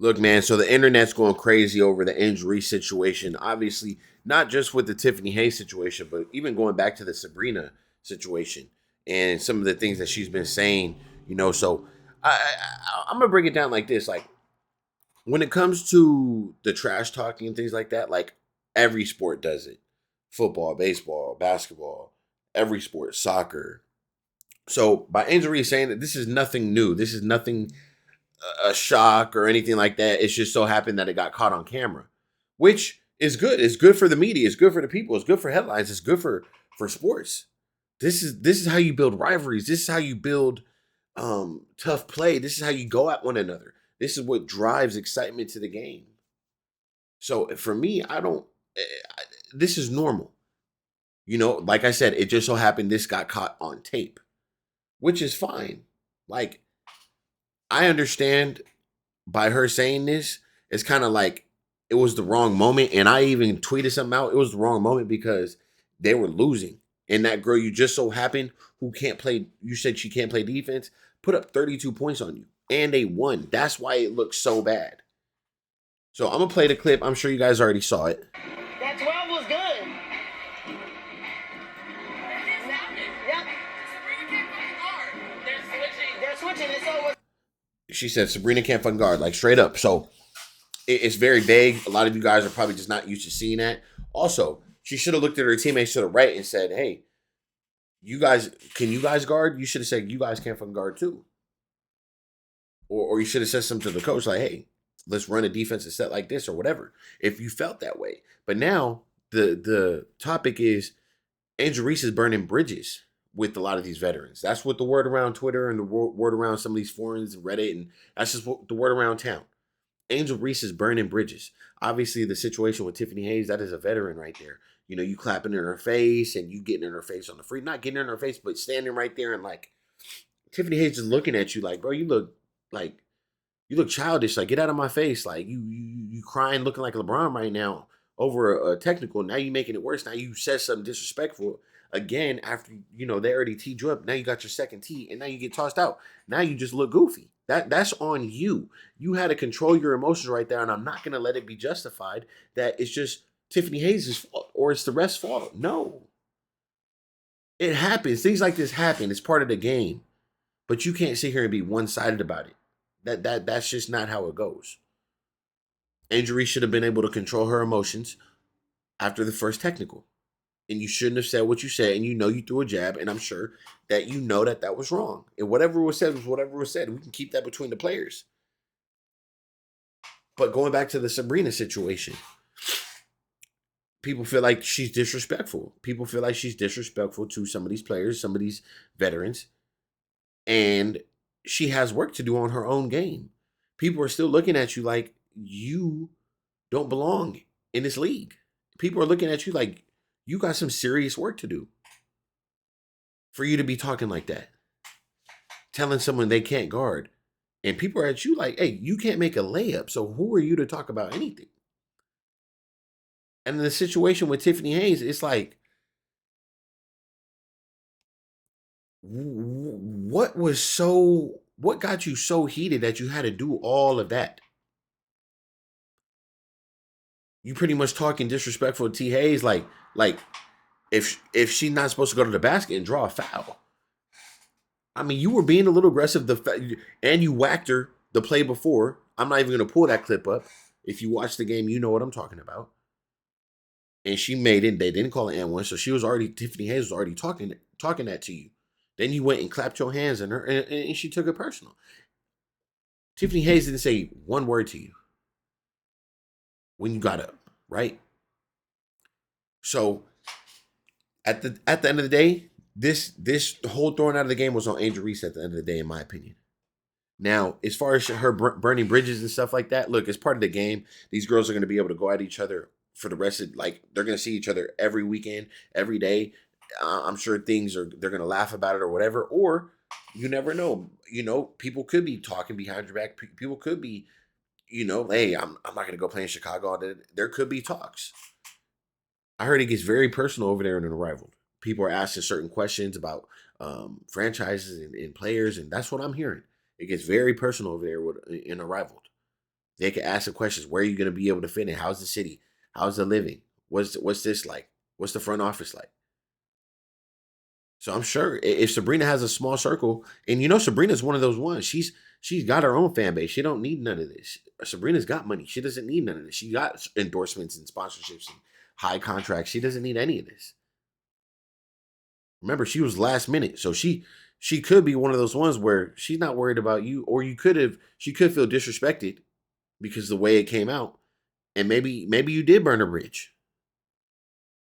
Look, man, so the internet's going crazy over the injury situation. Obviously, not just with the Tiffany Hayes situation, but even going back to the Sabrina situation and some of the things that she's been saying, So I'm going to break it down like this. Like, when it comes to the trash talking and things like that, like every sport does it: football, baseball, basketball, every sport, soccer. So by Angel Reese saying that this is nothing new, this is nothing a shock or anything like that. It's just so happened that it got caught on camera, which is good. It's good for the media. It's good for the people. It's good for headlines. It's good for sports. This is how you build rivalries. This is how you build tough play. This is how you go at one another. This is what drives excitement to the game. So for me, I don't. This is normal. Like I said, it just so happened this got caught on tape, which is fine. Like, I understand by her saying this, it's kind of like it was the wrong moment. And I even tweeted something out. It was the wrong moment because they were losing. And that girl you just so happened who can't play, you said she can't play defense, put up 32 points on you. And they won. That's why it looks so bad. So I'm going to play the clip. I'm sure you guys already saw it. That 12 was good. Yep. They're switching. It's over. She said Sabrina can't fucking guard, like straight up. So it's very vague. A lot of you guys are probably just not used to seeing that. Also, she should have looked at her teammates to the right and said, hey, can you guys guard? You should have said, you guys can't fucking guard too. Or you should have said something to the coach like, hey, let's run a defensive set like this or whatever, if you felt that way. But now the topic is Angel Reese is burning bridges with a lot of these veterans. That's what the word around Twitter and the word around some of these forums and Reddit, and that's just what the word around town. Angel Reese is burning bridges. Obviously, the situation with Tiffany Hayes, that is a veteran right there. You clapping in her face and you getting in her face on the free, not getting in her face, but standing right there and like Tiffany Hayes is looking at you like, bro, you look childish. Like, get out of my face. Like, you crying, looking like LeBron right now over a technical. Now you making it worse. Now you said something disrespectful again after they already teed you up. Now you got your second tee, and now you get tossed out. Now you just look goofy. That's on you. You had to control your emotions right there, and I'm not gonna let it be justified that it's just Tiffany Hayes' fault or it's the ref's fault. No, it happens. Things like this happen. It's part of the game, but you can't sit here and be one-sided about it. That's just not how it goes. Angel Reese should have been able to control her emotions after the first technical. And you shouldn't have said what you said, and you threw a jab, and I'm sure that that was wrong. And whatever was said was whatever was said. We can keep that between the players. But going back to the Sabrina situation, people feel like she's disrespectful. People feel like she's disrespectful to some of these players, some of these veterans. And she has work to do on her own game. People are still looking at you like you don't belong in this league. People are looking at you like you got some serious work to do for you to be talking like that, telling someone they can't guard. And people are at you like, hey, you can't make a layup, so who are you to talk about anything? And in the situation with Tiffany Hayes, it's like, what got you so heated that you had to do all of that? You pretty much talking disrespectful to T. Hayes, like if she's not supposed to go to the basket and draw a foul. I mean, you were being a little aggressive, and you whacked her the play before. I'm not even going to pull that clip up. If you watch the game, you know what I'm talking about. And she made it. They didn't call it and one, so Tiffany Hayes was already talking that to you. Then you went and clapped your hands in her, and she took it personal. Tiffany Hayes didn't say one word to you when you got up, right? So at the end of the day, this whole throwing out of the game was on Angel Reese at the end of the day, in my opinion. Now, as far as her burning bridges and stuff like that, look, it's part of the game. These girls are going to be able to go at each other for the rest of, they're going to see each other every weekend, every day. I'm sure they're going to laugh about it or whatever, or you never know. People could be talking behind your back. People could be, hey, I'm not going to go play in Chicago. There could be talks. I heard it gets very personal over there in an Arrival. People are asking certain questions about franchises and players, and that's what I'm hearing. It gets very personal over there in Arrival. They can ask the questions. Where are you going to be able to fit in? How's the city? How's the living? What's this like? What's the front office like? So I'm sure if Sabrina has a small circle, and you know Sabrina's one of those ones. She's got her own fan base. She don't need none of this. Sabrina's got money. She doesn't need none of this. She got endorsements and sponsorships and high contracts. She doesn't need any of this. Remember, she was last minute, so she could be one of those ones where she's not worried about you, or she could feel disrespected because the way it came out, and maybe you did burn a bridge.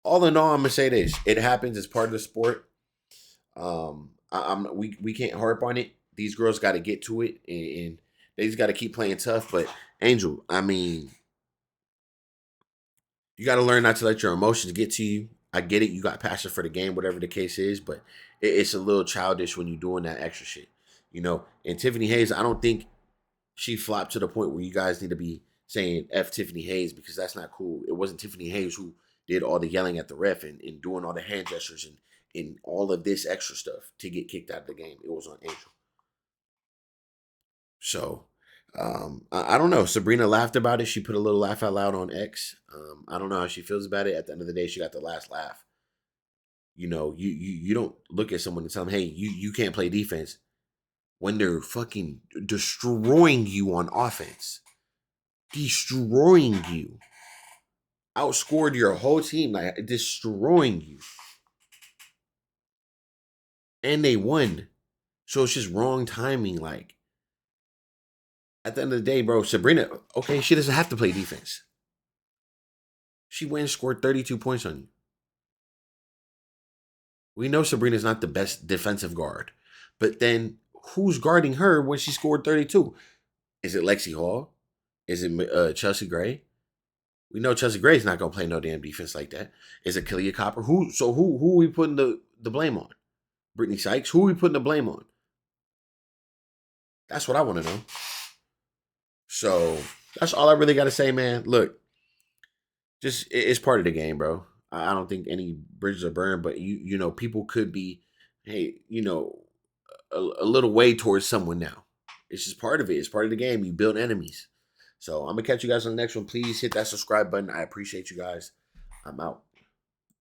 All in all, I'm gonna say this: it happens. It's part of the sport. We can't harp on it. These girls got to get to it, and they just got to keep playing tough. But Angel, I mean, you got to learn not to let your emotions get to you. I get it. You got passion for the game, whatever the case is, but it's a little childish when you're doing that extra shit, you know. And Tiffany Hayes, I don't think she flopped to the point where you guys need to be saying F Tiffany Hayes, because that's not cool. It wasn't Tiffany Hayes who did all the yelling at the ref and doing all the hand gestures and all of this extra stuff to get kicked out of the game. It was on Angel. So I don't know. Sabrina laughed about it. She put a little laugh out loud on X. I don't know how she feels about it. At the end of the day, she got the last laugh. You know, you don't look at someone and tell them, hey, you can't play defense when they're fucking destroying you on offense. Destroying you. Outscored your whole team, like destroying you. And they won. So it's just wrong timing. Like, at the end of the day, bro, Sabrina, okay, she doesn't have to play defense. She went and scored 32 points on you. We know Sabrina's not the best defensive guard. But then who's guarding her when she scored 32? Is it Lexi Hall? Is it Chelsea Gray? We know Chelsea Gray's not going to play no damn defense like that. Is it Kalia Copper? Who are we putting the blame on? Brittany Sykes? Who are we putting the blame on? That's what I want to know. So that's all I really got to say, man. Look, just it's part of the game, bro. I don't think any bridges are burned, but you know, people could be, hey, you know, a little way towards someone now. It's just part of it. It's part of the game. You build enemies. So I'm gonna catch you guys on the next one. Please hit that subscribe button. I appreciate you guys. I'm out.